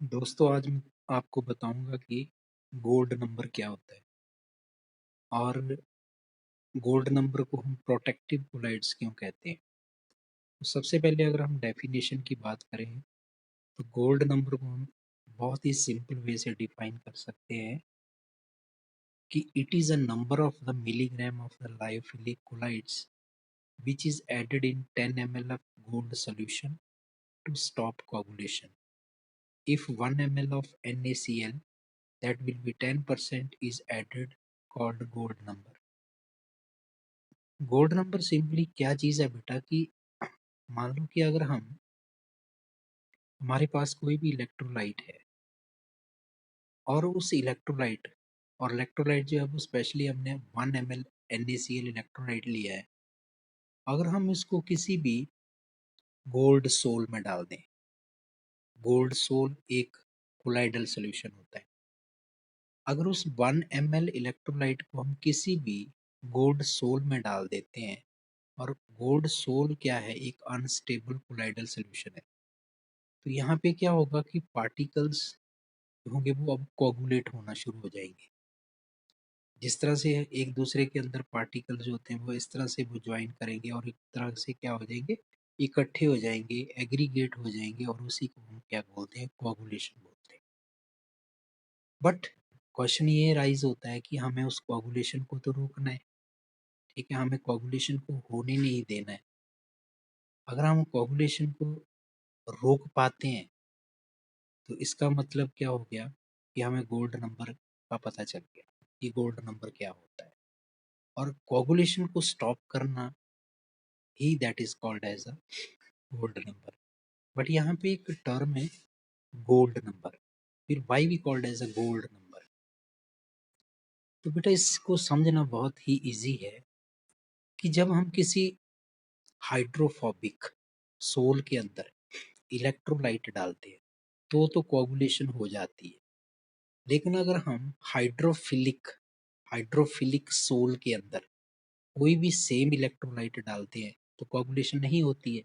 दोस्तों आज मैं आपको बताऊंगा कि गोल्ड नंबर क्या होता है और गोल्ड नंबर को हम प्रोटेक्टिव कोलाइड्स क्यों कहते हैं। तो सबसे पहले अगर हम डेफिनेशन की बात करें तो गोल्ड नंबर को हम बहुत ही सिंपल वे से डिफाइन कर सकते हैं कि it is a number of the milligram of the lyophilic colloids which is added in 10 ml of gold solution to stop coagulation. If 1 ml of NaCl that will be 10% is added called gold number. Gold number simply क्या चीज़ है बेटा कि मान लो कि अगर हम हमारे पास कोई भी इलेक्ट्रोलाइट है और उस इलेक्ट्रोलाइट जो है वो स्पेशली हमने 1 ml NaCl इलेक्ट्रोलाइट लिया है। अगर हम इसको किसी भी गोल्ड सोल में डाल दें, गोल्ड सोल एक कोलाइडल सोल्यूशन होता है। अगर उस 1 ml इलेक्ट्रोलाइट को हम किसी भी गोल्ड सोल में डाल देते हैं, और गोल्ड सोल क्या है, एक अनस्टेबल कोलाइडल सोल्यूशन है, तो यहाँ पे क्या होगा कि पार्टिकल्स होंगे वो अब कोगुलेट होना शुरू हो जाएंगे। जिस तरह से एक दूसरे के अंदर पार्टिकल जो होते हैं वो इस तरह से वो ज्वाइन करेंगे और एक तरह से क्या हो जाएंगे, इकट्ठे हो जाएंगे, एग्रीगेट हो जाएंगे, और उसी को हम क्या बोलते हैं, कोगुलेशन बोलते हैं। बट क्वेश्चन ये राइज होता है कि हमें उस कोगुलेशन को तो रोकना है, ठीक है, हमें कोगुलेशन को होने नहीं देना है। अगर हम कोगुलेशन को रोक पाते हैं तो इसका मतलब क्या हो गया कि हमें गोल्ड नंबर का पता चल गया कि गोल्ड नंबर क्या होता है। और कोगुलेशन को स्टॉप करना ही that is called as a gold number. But यहाँ पे एक टर्म है गोल्ड नंबर, फिर वाई भी called as a gold number. तो बेटा इसको समझना बहुत ही इजी है कि जब हम किसी हाइड्रोफोबिक सोल के अंदर इलेक्ट्रोलाइट डालते हैं तो कोगुलेशन हो जाती है। लेकिन अगर हम हाइड्रोफिलिक सोल के अंदर कोई भी सेम इलेक्ट्रोलाइट डालते हैं तो कोगुलेशन नहीं होती है।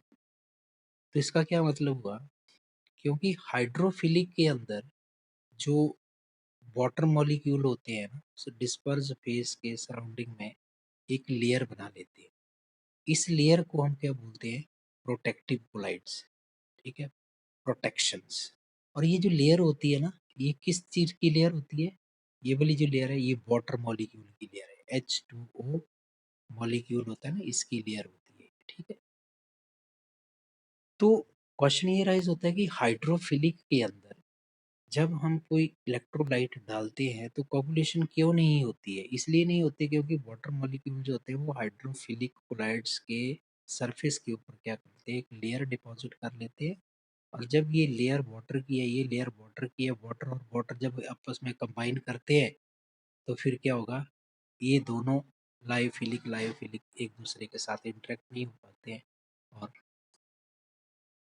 तो इसका क्या मतलब हुआ, क्योंकि हाइड्रोफिलिक के अंदर जो वाटर मॉलिक्यूल होते हैं ना, डिस्पर्स फेस के सराउंडिंग में एक लेयर बना लेते हैं। इस लेयर को हम क्या बोलते हैं, प्रोटेक्टिव कोलाइड्स, ठीक है, प्रोटेक्शंस। और ये जो लेयर होती है ना, ये किस चीज की लेयर होती है, ये वाली जो लेयर है ये वाटर मॉलिक्यूल की लेयर है, H2O मॉलिक्यूल होता है ना, इसकी लेयर होती है, ठीक है। तो क्वेश्चन ये राइज होता है कि हाइड्रोफिलिक के अंदर जब हम कोई इलेक्ट्रोलाइट डालते हैं तो कोगुलेशन क्यों नहीं होती है। इसलिए नहीं होती क्योंकि वाटर मॉलिक्यूल जो होते हैं वो हाइड्रोफिलिक कोलाइड्स के सरफेस के ऊपर क्या करते हैं, एक लेयर डिपॉजिट कर लेते हैं। और जब ये लेयर वाटर की है, ये लेयर वाटर की है, वाटर और वाटर जब आपस में कंबाइन करते हैं तो फिर क्या होगा, ये दोनों लायोफिलिक एक दूसरे के साथ इंटरेक्ट नहीं हो पाते हैं और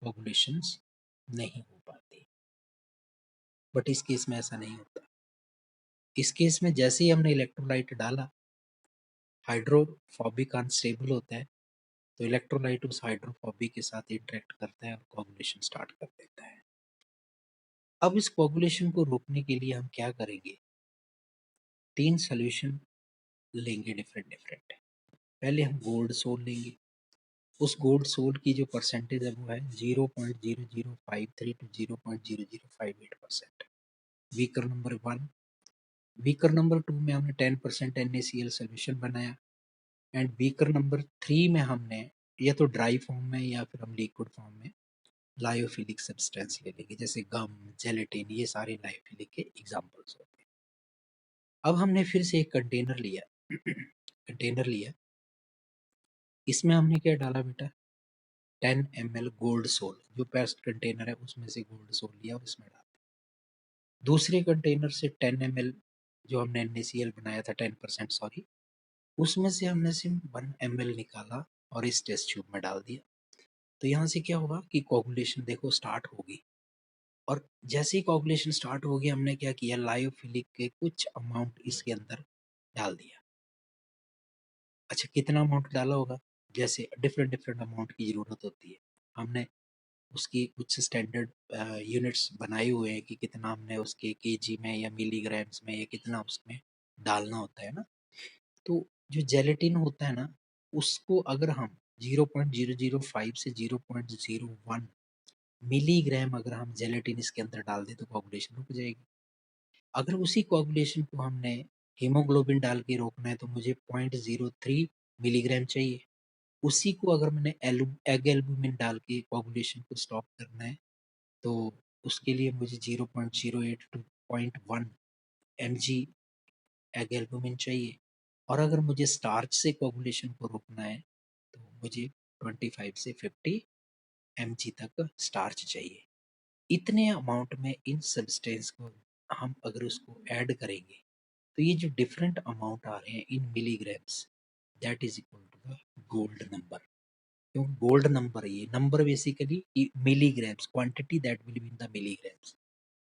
कोगुलेशंस नहीं हो पाती। बट इस केस में ऐसा नहीं होता। इस केस में जैसे ही हमने इलेक्ट्रोलाइट डाला, हाइड्रोफोबिक अनस्टेबल होता है, तो इलेक्ट्रोलाइट उस हाइड्रोफोबिक के साथ इंटरेक्ट करता है और कोगुलेशन स्टार्ट कर देता है। अब इस कोगुलेशन को रोकने के लिए हम क्या करेंगे, 3 सॉल्यूशन लेंगे डिफरेंट। पहले हम गोल्ड सोल लेंगे। उस गोल्ड सोल की जो परसेंटेज है वो है 0.0053 to 0.0058%। Beaker number 1, beaker number 2 में हमने 10% NaCl सोल्यूशन बनाया, एंड बीकर नंबर 3 में हमने या तो ड्राई फॉर्म में या फिर हम लिक्विड फॉर्म में लायोफिलिक सब्सटेंस ले लेंगे, जैसे गम, जेलेटिन, ये सारे लायोफिलिक के एग्जांपल्स होते हैं। अब हमने फिर से एक कंटेनर लिया कंटेनर लिया, इसमें हमने क्या डाला बेटा, 10 ml गोल्ड सोल, जो पेस्ट कंटेनर है उसमें से गोल्ड सोल लिया और इसमें डाला। दूसरे कंटेनर से 10 ml जो हमने NaCl बनाया था, 10% सॉरी, उसमें से हमने सिर्फ 1 ml निकाला और इस टेस्ट ट्यूब में डाल दिया। तो यहाँ से क्या होगा कि कोगुलेशन देखो स्टार्ट होगी। और जैसे ही कोगुलेशन स्टार्ट होगी, हमने क्या किया, लायोफिलिक के कुछ अमाउंट इसके अंदर डाल दिया। अच्छा, कितना अमाउंट डाला होगा, जैसे डिफरेंट डिफरेंट अमाउंट की ज़रूरत होती है। हमने उसकी कुछ स्टैंडर्ड यूनिट्स बनाए हुए हैं कि कितना हमने उसके केजी में या मिलीग्राम्स में या कितना उसमें डालना होता है ना। तो जो जेलेटिन होता है ना, उसको अगर हम 0.005 से 0.01 मिलीग्राम अगर हम जेलेटिन इसके अंदर डाल दें तो कोagulation रुक जाएगी। अगर उसी कोagulation को हमने हीमोग्लोबिन डाल के रोकना है तो मुझे 0.03 मिलीग्राम चाहिए। उसी को अगर मैंने एग एल्बुमिन डाल के कोagulation को स्टॉप करना है तो उसके लिए मुझे 0.08 टू 0.1 mg एग एल्बुमिन चाहिए। और अगर मुझे स्टार्च से कोagulation को रोकना है तो मुझे 25 से 50 mg तक स्टार्च चाहिए। इतने अमाउंट में इन सब्सटेंस को हम अगर उसको ऐड करेंगे तो ये जो डिफरेंट अमाउंट आ रहे हैं in milligrams, that is equal to the gold number. क्यों गोल्ड नंबर? ये number basically milligrams, quantity that will be in the milligrams.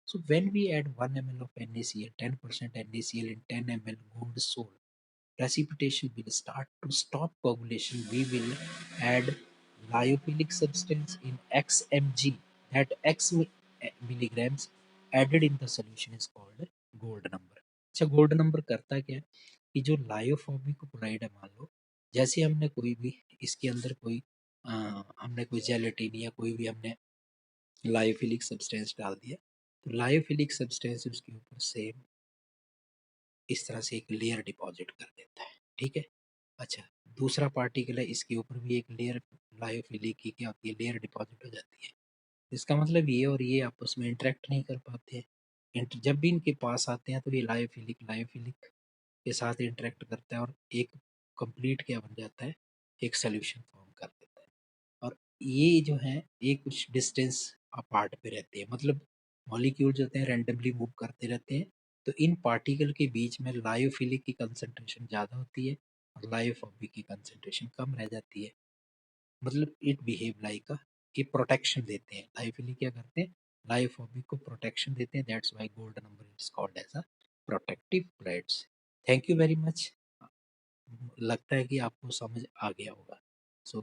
So when we add 1 ml of NaCl, 10% NaCl in 10 ml gold salt, precipitation will start. To stop coagulation, we will add lyophilic substance in x mg. That x milligrams added in the solution is called gold number. अच्छा, gold number करता क्या है कि जो lyophobic chloride है, मान लो जैसे हमने कोई भी इसके अंदर कोई हमने कोई जेलेटिन या कोई भी हमने लायोफिलिक सब्सटेंस डाल दिया तो लायोफिलिक सब्सटेंस उसके ऊपर सेम इस तरह से एक लेयर डिपॉजिट कर देता है। ठीक है। अच्छा, दूसरा पार्टिकल है, इसके ऊपर भी एक लेयर लायोफिलिक की क्या होती है, लेयर डिपॉजिट हो जाती है। इसका मतलब ये और ये आपस में इंटरेक्ट नहीं कर पाते हैं। जब भी इनके पास आते हैं तो ये लायोफिलिक लायोफिलिक के साथ इंटरेक्ट करता है और एक कंप्लीट क्या बन जाता है, एक सोल्यूशन फॉर्म कर देता है। और ये जो है ये कुछ डिस्टेंस अपार्ट पे रहते हैं, मतलब मॉलिक्यूल जो होते हैं रैंडमली मूव करते रहते हैं। तो इन पार्टिकल के बीच में लायोफिलिक की कंसंट्रेशन ज़्यादा होती है और लायोफोबिक की कंसंट्रेशन कम रह जाती है। मतलब इट बिहेव लाइक ये प्रोटेक्शन देते हैं। लायोफिलिक क्या करते हैं, लायोफोबिक को प्रोटेक्शन देते हैं। That's why gold number is called as a protective plates. Thank you very much. लगता है कि आपको समझ आ गया होगा। सो